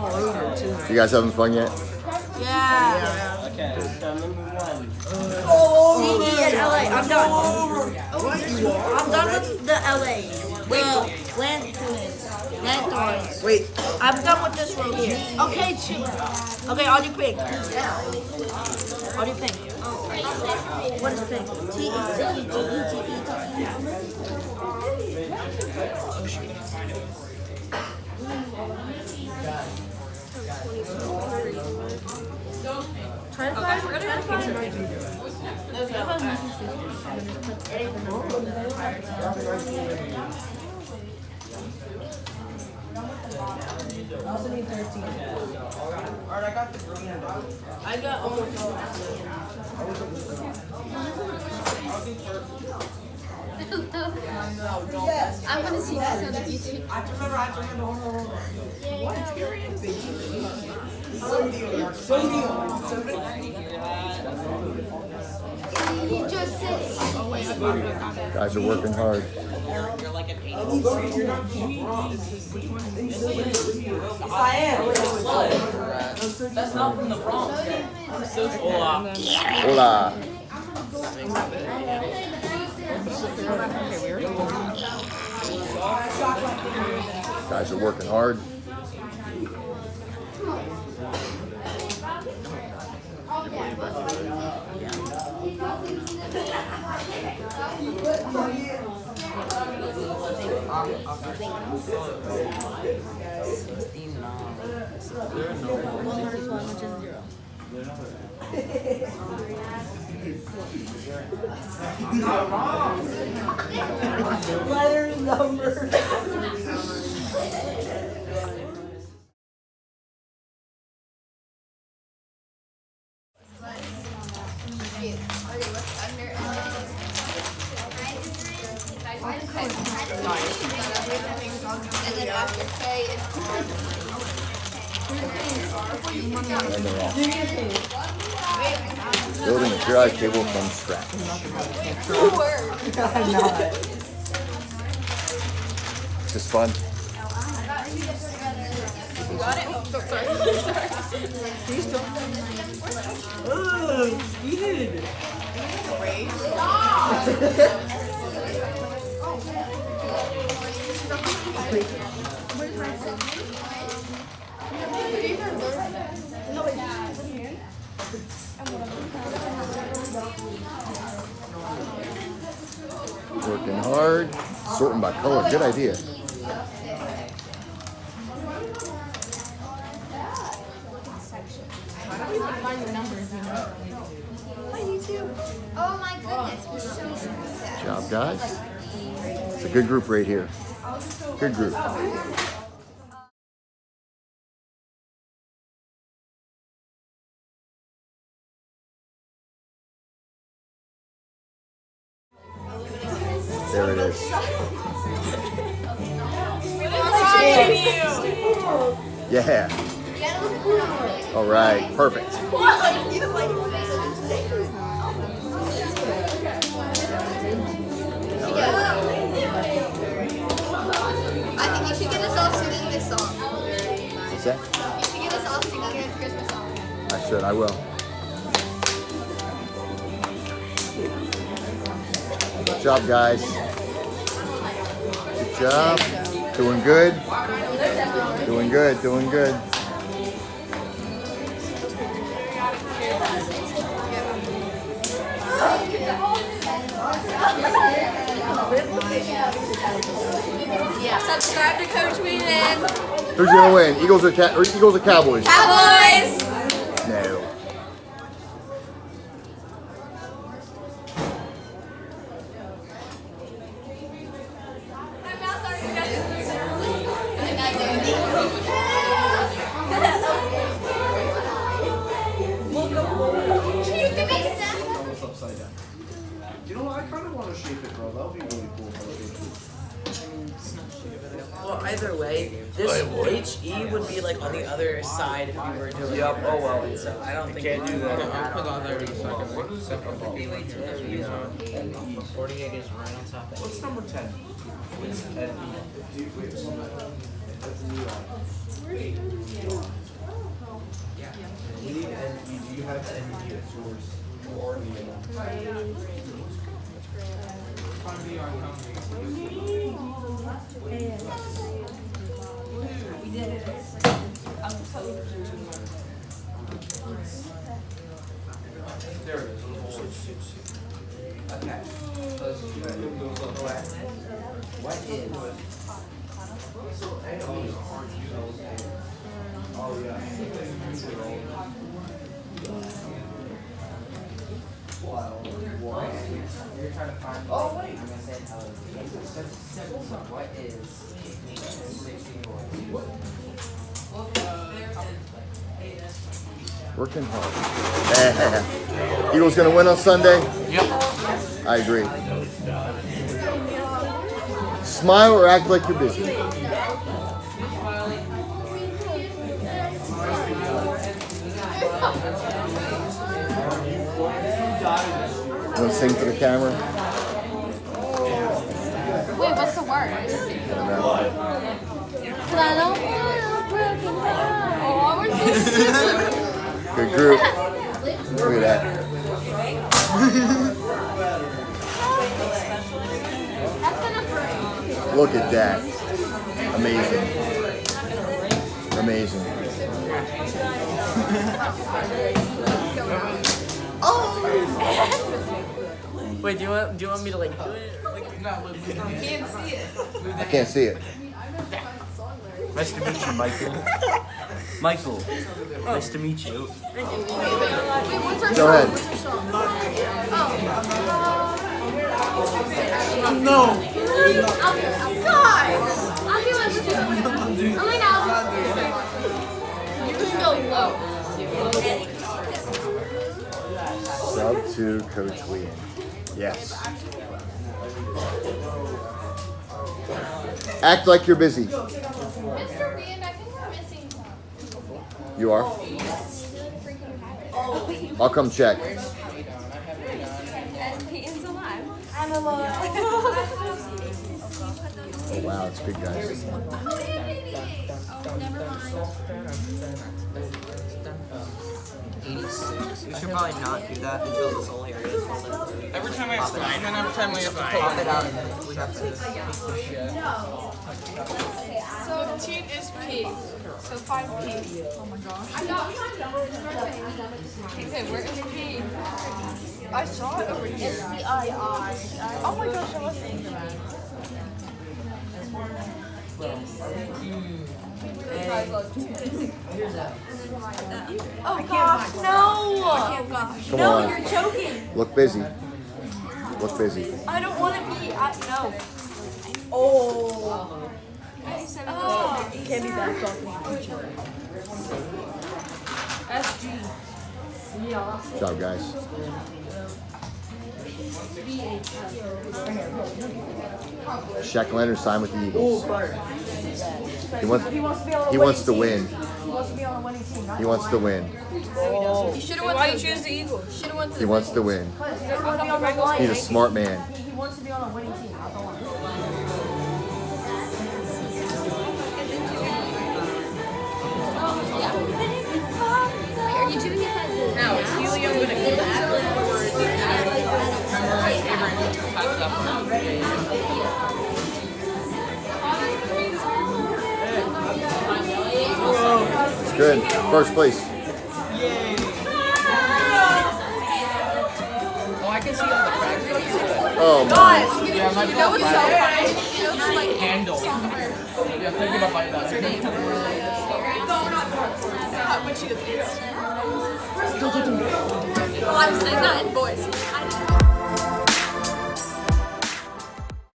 all over too. You guys having fun yet? Yeah. Okay, so number 1. CE and LA. I'm done. I'm done with the LA. Lanthorns. Wait. I'm done with this row here. Okay, okay, all you pick. All you pick. What is pink? Try to I also need 13. Alright, I got the green and I got almost all. Yes. I want to see this on YouTube. I remember. You just said Guys are working hard. You're like an 8. I am. That's not from the Bronx. I'm so Hola. Hola. Guys are working hard. Letters, numbers. and then after K Building a pure ice table from scratch. I'm not. This is fun. Ugh, ew. Working hard. Sorting by color. Good idea. Oh my goodness, we're so good. Good job, guys. It's a good group right here. Good group. There it is. Yeah. All right. Perfect. I think you should get us all singing this song. What's that? You should get us all singing a Christmas song. I should. I will. Good job, guys. Good job. Doing good. Doing good. Doing good. Subscribe to Coach Wheelan. Who's gonna win? Eagles or Eagles or Cowboys? Cowboys! No. You know what? I kind of want to shape it, bro. That would be really cool. Well, either way, this HE would be like on the other side if we were doing Yep, oh well. it. So I don't think Can't do that. I'll put on there. 48 is right on top of What's number 10? It's 10. Working hard. Eagles gonna win on Sunday? Yep. I agree. Smile or act like you're busy. You wanna sing for the camera? Wait, what's the word? Cause I don't want a broken heart. Oh, we're so stupid. Good group. Look at that. That's gonna break. Look at that. Amazing. Amazing. Wait, do you want me to like do it? I can't see it. Nice to meet you, Michael. Michael. Nice to meet you. Go ahead. No. God! I'll be like, oh my God. You can go low. Sub to Coach Wheaton. Yes. Act like you're busy. Mr. Weird, I think we're missing one. You are? I'll come check. And Peyton's alive. I'm alive. Oh wow, it's good guys. Oh, yeah, baby. Oh, never mind. 86. We should probably not do that until this whole area is filled in. Every time I have spine, and every time we have Pop it out and then we have to. 15 is P. So 5P. Oh my gosh. Okay, where is P? I saw it over here. Oh my gosh, I was thinking that. Oh gosh, no! Come No, on. you're choking. Look busy. Look busy. I don't want to be. No. Oh. Can't be back off. SG. Good job, guys. Shaq Leonard signed with the Eagles. He wants to win. He wants to win. You should have went. Why you choose the Eagles? Should have went to He wants to win. He's a smart man. He wants to be on a winning team. I don't want to. Are you doing it? No, it's helium with a It's good. First place. Oh, I can see all the cracks. Oh my. Yeah, my You know what's so funny? It was like handle. Yeah, thinking about buying that. when she was. Well, I'm saying that in voice.